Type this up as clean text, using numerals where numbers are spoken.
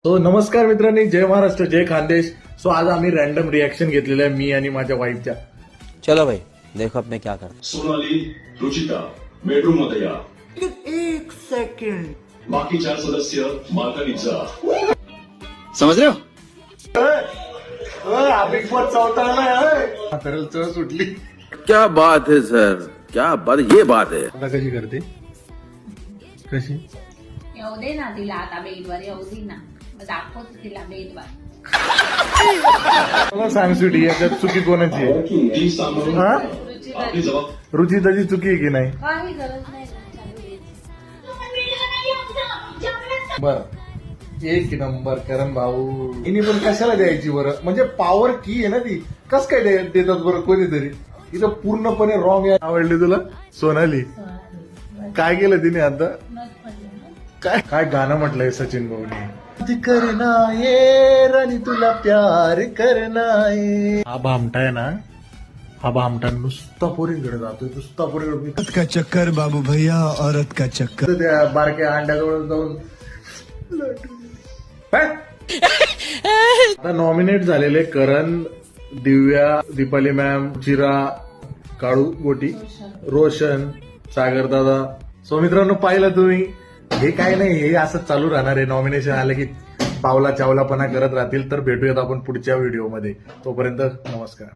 तो नमस्कार मित्रांनी, जय महाराष्ट्र, जय खानदेश. सो आज आम्ही रॅन्डम रिॲक्शन घेतलेलं आहे मी आणि माझ्या वाईफच्या. चलो भाई देखो अब मैं क्या करता सोनाली, रुचिता बेडरूम मध्ये या. एक सेकंड, बाकी 4 सदस्य बाल्कनीत जा. समझ रहे हो. बिग बॉस चौथा तरल चळ सुटली. क्या बात है सर, क्या बात, ये बात है. आता कशी करते, कशी येऊ दे ना तिला आता बेडवर येऊ दे ना, मग दाखवतो तिला बेडवर. मला सांग स्वीटी, याच्यात चुकी कोणाची आहे? ती सांभाळून हा? आपली जबाब रुचिताची चुकी आहे की नाही? काही गरज नाही चालू आहे. बर, एक नंबर करण भाऊ. हिने पण कशाला द्यायची बरं, म्हणजे पॉवर की आहे ना ती, कस काय देतात बरं कोणीतरी. तिथं पूर्णपणे रॉंग आहे. आवडली तुला सोनाली? काय केलं तिने आता? काय काय गाणं म्हटलंय सचिन भाऊने, करना ये राणी तुला प्यार करना ये. हा भामटा आहे ना, हा भामटा नुसता पोरींकडे जातोय, नुसता पोरींकडे. औरत का चक्कर बाबू भैया, औरत का चक्कर. त्या बारक्या अंड्याजवळ जाऊन आता नॉमिनेट झालेले करण, दिव्या, दीपाली मॅम, चिरा, काळू गोटी, रोशन, सागर दादा. सो मित्रांनो, पाहिलं तुम्ही, हे काय नाही, हे असंच चालू राहणार आहे. नॉमिनेशन आलं की पावला चावलापणा करत राहतील. तर भेटूयात आपण पुढच्या व्हिडिओमध्ये. तोपर्यंत नमस्कार.